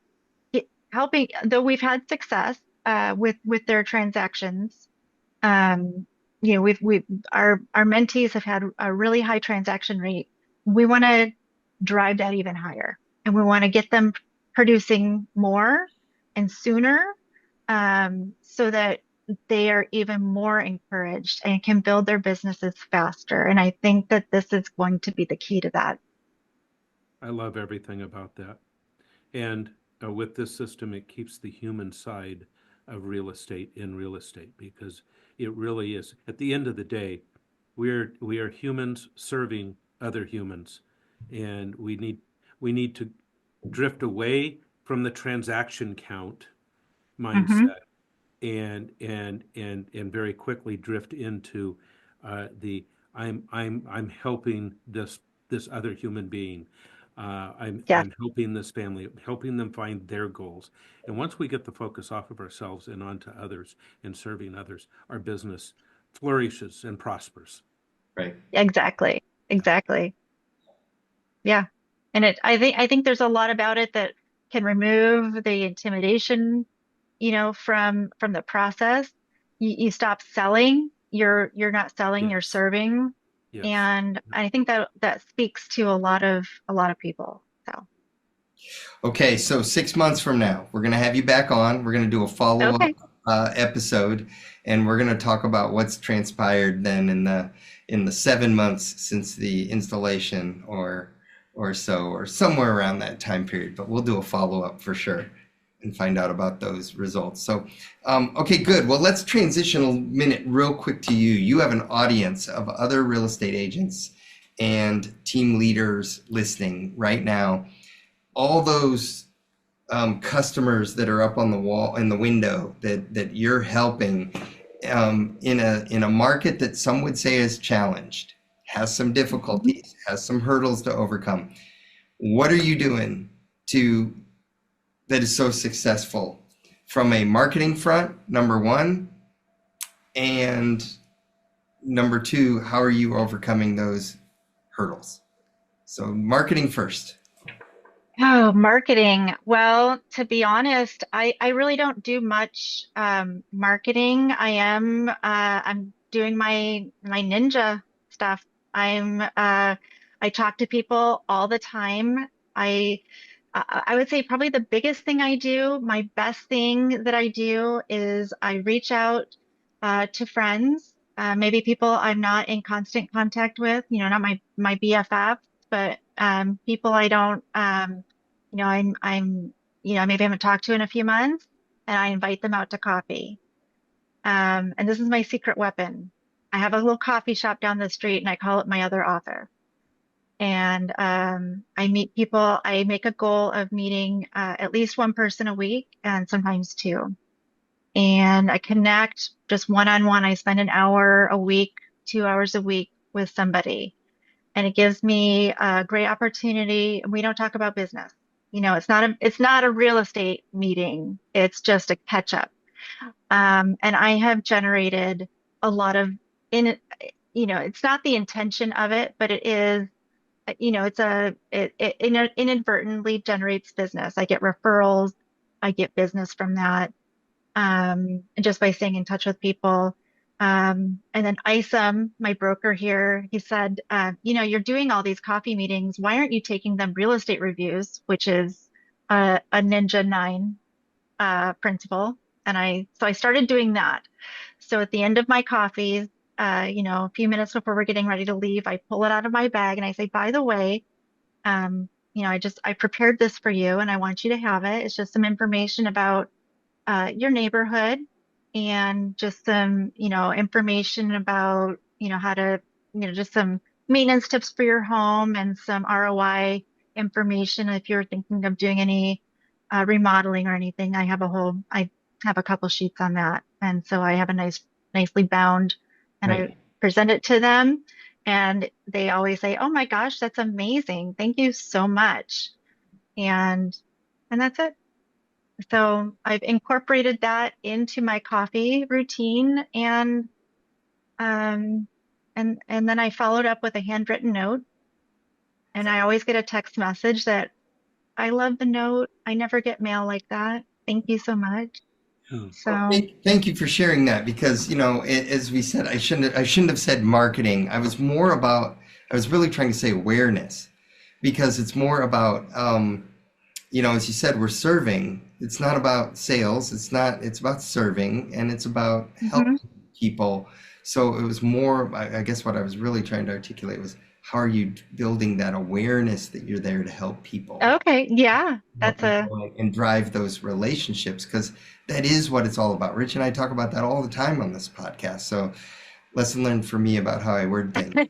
helping, though we've had success with their transactions. Um, we've our mentees have had a really high transaction rate. We want to drive that even higher, and we want to get them producing more and sooner, so that they are even more encouraged and can build their businesses faster. And I think that this is going to be the key to that.
I love everything about that. And with this system, it keeps the human side of real estate in real estate because it really is. At the end of the day, we are humans serving other humans, and we need to drift away from the transaction count
Hmm.
mindset and very quickly drift into the I'm helping this other human being.
Yes,
I'm helping this family, helping them find their goals. And once we get the focus off of ourselves and onto others and serving others, our business flourishes and prospers.
Right.
exactly. Exactly. Yeah. And I think there's a lot about it that can remove the intimidation, from the process. You stop selling, you're not selling, you're
Yes,
serving.
yes.
And I think that that speaks to a lot of people. So,
Okay, so 6 months from now, we're going to have you back on. We're going to do a follow-up
okay.
episode, and we're going to talk about what's transpired then in the 7 months since the installation, or so, or somewhere around that time period. But we'll do a follow-up for sure. and find out about those results. So, okay, good. Well, let's transition a minute real quick to you. You have an audience of other real estate agents and team leaders listening right now. All those customers that are up on the wall in the window that you're helping in a market that some would say is challenged, has some
Mhm.
difficulties, has some hurdles to overcome. What are you doing to that is so successful from a marketing front, number one, and number two, how are you overcoming those hurdles? So marketing first.
Oh, marketing. Well, to be honest, I really don't do much marketing. I'm doing my ninja stuff. I talk to people all the time. I would say probably the biggest thing I do, my best thing that I do is I reach out to friends, maybe people I'm not in constant contact with, not my BFFs, but people I don't, maybe I haven't talked to in a few months, and I invite them out to coffee. And this is my secret weapon. I have a little coffee shop down the street, and I call it my other office. And I meet people. I make a goal of meeting at least one person a week, and sometimes two. And I connect just one-on-one. I spend an hour a week, 2 hours a week with somebody, and it gives me a great opportunity. And we don't talk about business. It's not a real estate meeting. It's just a catch up. And I have generated a lot of in. It's not the intention of it, but it is it inadvertently generates business. I get referrals, I get business from that, and just by staying in touch with people. And then Isom, my broker here, he said, you're doing all these coffee meetings. Why aren't you taking them real estate reviews, which is a Ninja 9 principle? So I started doing that. So at the end of my coffees, a few minutes before we're getting ready to leave, I pull it out of my bag and I say, by the way, I prepared this for you and I want you to have it. It's just some information about your neighborhood and just some, information about, how to, just some maintenance tips for your home and some ROI information if you're thinking of doing any remodeling or anything. I have a couple sheets on that. And so I have a nicely bound and I
Right.
present it to them. And they always say, "Oh my gosh, that's amazing. Thank you so much." And that's it. So I've incorporated that into my coffee routine um and then I followed up with a handwritten note, and I always get a text message that I love the note. I never get mail like that. Thank you so much.
Oh,
Well,
So,
thank you for sharing that because, as we said, I shouldn't have said marketing. I was really trying to say awareness because it's more about, as you said, we're serving. It's not about sales. It's about serving and it's about
mhm.
helping people. So it was more, I guess what I was really trying to articulate was how are you building that awareness that you're there to help people?
Okay, yeah,
Help
that's a
people and drive those relationships because that is what it's all about. Rich and I talk about that all the time on this podcast. So lesson learned for me about how I word things.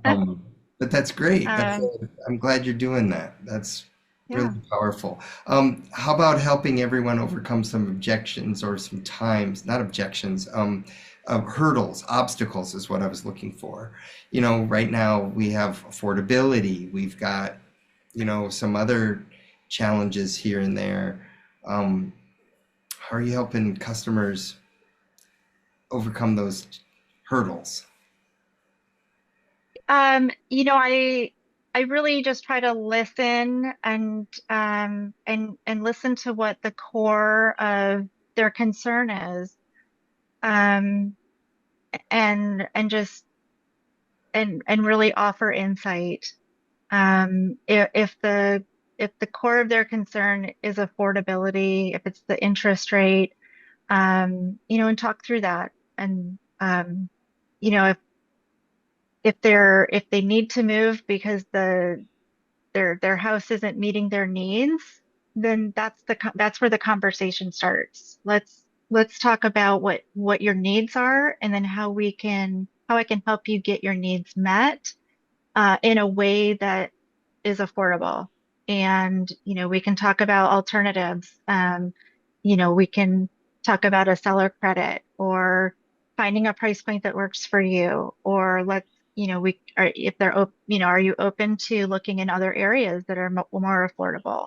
Um, but that's great.
um
I'm glad you're doing that. That's really
yeah.
powerful. How about helping everyone overcome some objections or some times, not objections, hurdles, obstacles is what I was looking for. Right now we have affordability. We've got some other challenges here and there. Um, how are you helping customers overcome those hurdles?
I really just try to listen and listen to what the core of their concern is. Um, and really offer insight. If the core of their concern is affordability, if it's the interest rate, and talk through that. And you know, if they need to move because their house isn't meeting their needs, then that's where the conversation starts. Let's talk about what your needs are, and then how I can help you get your needs met in a way that is affordable. And, we can talk about alternatives. We can talk about a seller credit or finding a price point that works for you. Or we are, if they're, are you open to looking in other areas that are mo more affordable?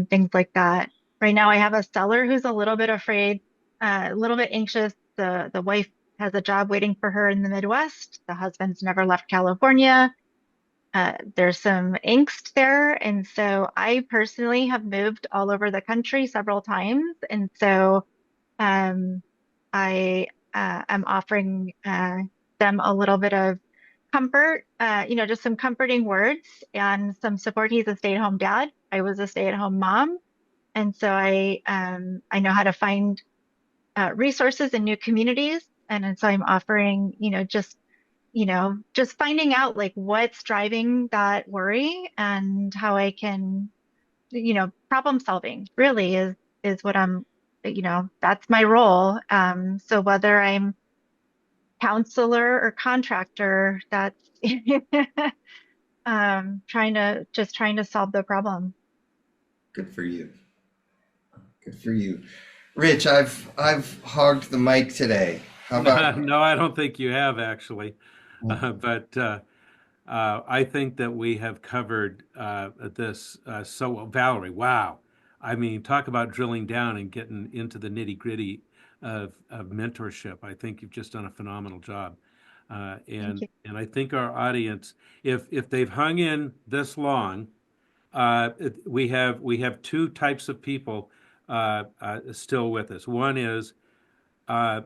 Things like that. Right now, I have a seller who's a little bit afraid, a little bit anxious. The wife has a job waiting for her in the Midwest. The husband's never left California. There's some angst there. And so I personally have moved all over the country several times. And so um, I am offering them a little bit of comfort, just some comforting words and some support. He's a stay-at-home dad. I was a stay-at-home mom. And so I know how to find resources in new communities. And so I'm offering, just finding out like what's driving that worry and how I can, problem solving really is what that's my role. So whether I'm counselor or contractor, that's trying to solve the problem.
Good for you. Good for you. Rich, I've hogged the mic today. How about
No, I don't think you have actually. But I think that we have covered this so well. Valerie, wow. I mean, talk about drilling down and getting into the nitty-gritty of mentorship. I think you've just done a phenomenal job.
Thank you.
And I think our audience, if they've hung in this long, we have two types of people still with us. One is uh,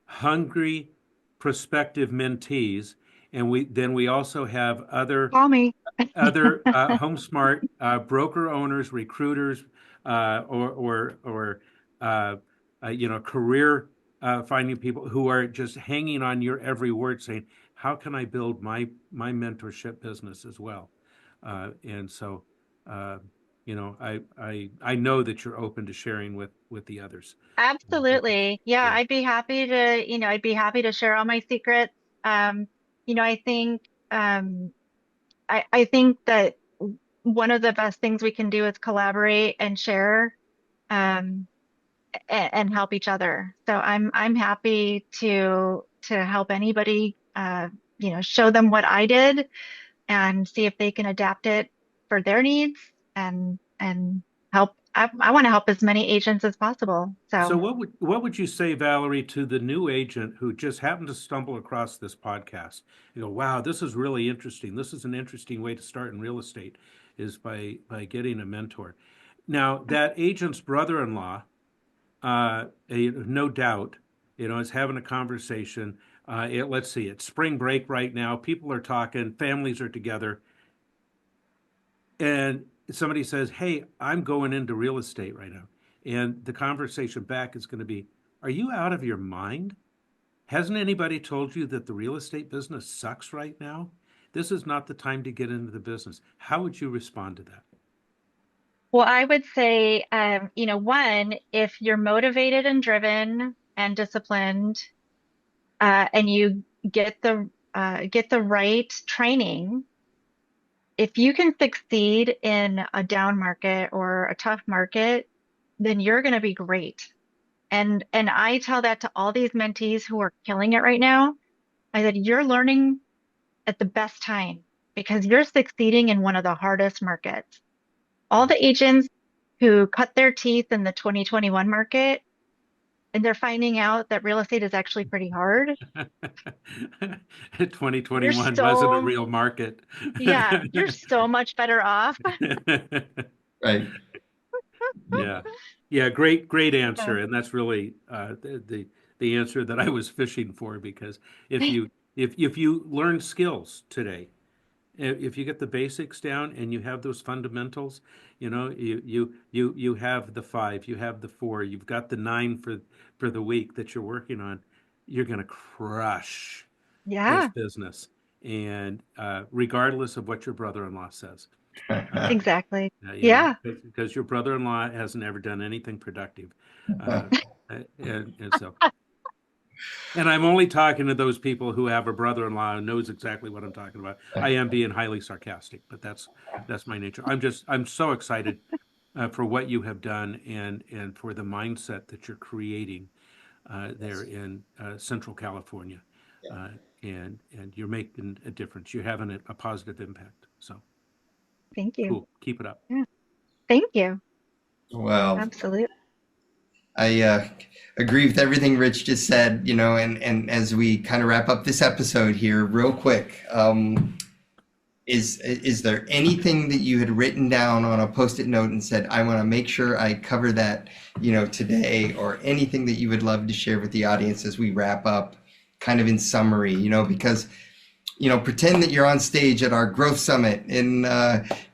hungry prospective mentees, and we also have
Call me.
other HomeSmart broker owners, recruiters, or career finding people who are just hanging on your every word, saying, "How can I build my mentorship business as well?" And so, uh, I know that you're open to sharing with the others.
Absolutely. Yeah,
Yeah.
I'd be happy to share all my secrets. Um, I think I think that one of the best things we can do is collaborate and share um and help each other. So I'm happy to help anybody show them what I did and see if they can adapt it for their needs and help. I want to help as many agents as possible.
So
So
what would you say, Valerie, to the new agent who just happened to stumble across this podcast? You go, wow, this is really interesting. This is an interesting way to start in real estate, is by getting a mentor. Now, that agent's brother-in-law, no doubt, is having a conversation. Let's see, it's spring break right now. People are talking, families are together, and somebody says, "Hey, I'm going into real estate right now." And the conversation back is going to be, "Are you out of your mind? Hasn't anybody told you that the real estate business sucks right now? This is not the time to get into the business." How would you respond to that?
well, I would say, one, if you're motivated and driven and disciplined, and you get the right training, if you can succeed in a down market or a tough market, then you're going to be great. And I tell that to all these mentees who are killing it right now. I said, you're learning at the best time because you're succeeding in one of the hardest markets. All the agents who cut their teeth in the 2021 market and they're finding out that real estate is actually pretty hard. You're
2021 wasn't a
so,
real market.
yeah, you're so much better off.
right?
Yeah. Yeah, great
So,
answer. And that's really the answer that I was fishing for, because if you learn skills today, if you get the basics down and you have those fundamentals, you have the five, you have the four, you've got the nine for the week that you're working on, you're going to crush this
yeah,
business. And regardless of what your brother-in-law says.
Exactly.
You know,
Yeah.
because your brother-in-law hasn't ever done anything productive. And so, and I'm only talking to those people who have a brother-in-law who knows exactly what I'm talking about. I am being highly sarcastic, but that's my nature. I'm so excited for what you have done and for the mindset that you're creating there in Central California, and you're making a difference. You're having a positive impact. So
Thank you.
cool. Keep it up.
Yeah. Thank you.
Well,
Absolutely.
I agree with everything Rich just said, and as we kind of wrap up this episode here, real quick, is there anything that you had written down on a post-it note and said, I want to make sure I cover that, today, or anything that you would love to share with the audience as we wrap up, kind of in summary, because pretend that you're on stage at our growth summit in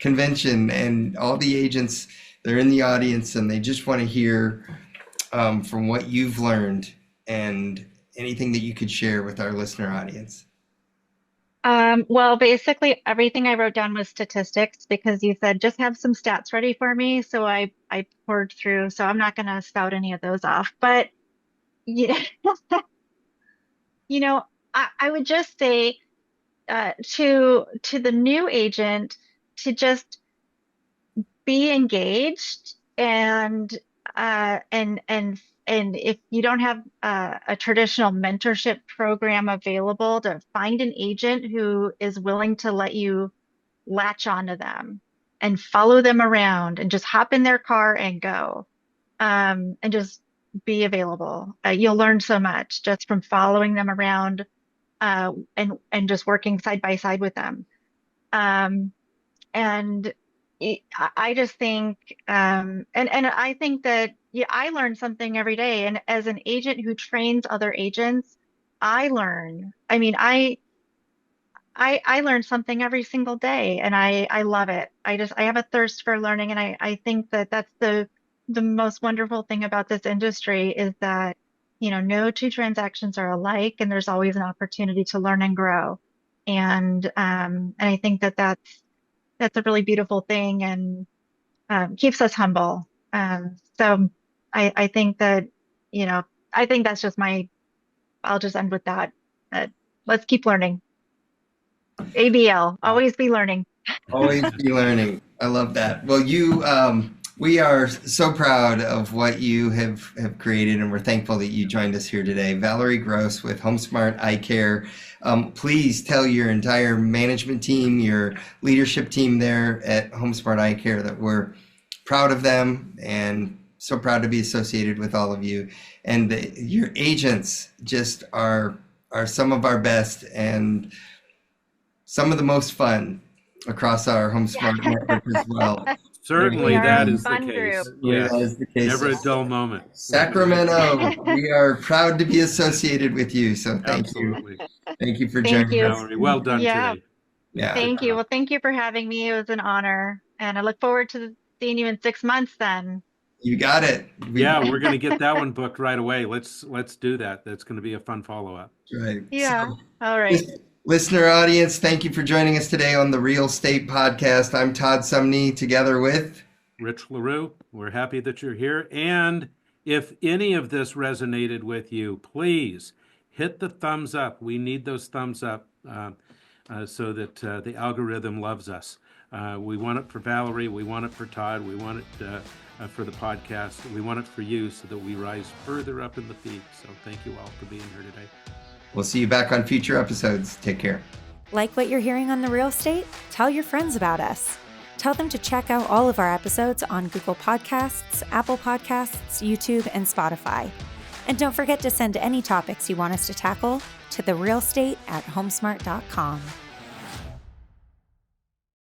convention, and all the agents, they're in the audience and they just want to hear from what you've learned, and anything that you could share with our listener audience.
Well, basically everything I wrote down was statistics because you said just have some stats ready for me. So I poured through, so I'm not going to spout any of those off. But yeah, you know, I would just say to the new agent to just be engaged and if you don't have a traditional mentorship program available, to find an agent who is willing to let you latch onto them and follow them around and just hop in their car and go, and just be available. You'll learn so much just from following them around, and just working side by side with them. Um, and I just think, and I think that, yeah, I learn something every day. And as an agent who trains other agents, I learn. I mean, I learn something every single day, and I love it. I have a thirst for learning, and I think that that's the most wonderful thing about this industry is that, no two transactions are alike, and there's always an opportunity to learn and grow. And I think that that's a really beautiful thing, and keeps us humble. So I think that, I think that's just I'll just end with that. Uh, let's keep learning. ABL, always be learning.
Always be learning. I love that. Well, we are so proud of what you have created, and we're thankful that you joined us here today. Valerie Gross with HomeSmart ICARE. Please tell your entire management team, your leadership team there at HomeSmart ICARE, that we're proud of them and so proud to be associated with all of you. And your agents just are some of our best and some of the most fun across our HomeSmart network as well.
Certainly, that is the case. Yes,
that is the case.
Never a dull moment.
Sacramento, we are proud to be associated with you. So thank you. Thank you for joining us.
Valerie. Well done today.
Yeah.
Thank you. Well, thank you for having me. It was an honor, and I look forward to seeing you in 6 months then.
You got it.
Yeah, we're going to get that one booked right away. Let's do that. That's going to be a fun follow-up.
Right.
Yeah.
So,
all right.
Listener audience, thank you for joining us today on the Real Estate Podcast. I'm Todd Sumney, together with
Rich LaRue. We're happy that you're here. And if any of this resonated with you, please hit the thumbs up. We need those thumbs up so that the algorithm loves us. We want it for Valerie. We want it for Todd. We want it for the podcast. We want it for you so that we rise further up in the feed. So thank you all for being here today.
We'll see you back on future episodes. Take care.
Like what you're hearing on The Real Estate? Tell your friends about us. Tell them to check out all of our episodes on Google Podcasts, Apple Podcasts, YouTube, and Spotify. And don't forget to send any topics you want us to tackle to therealestate@homesmart.com.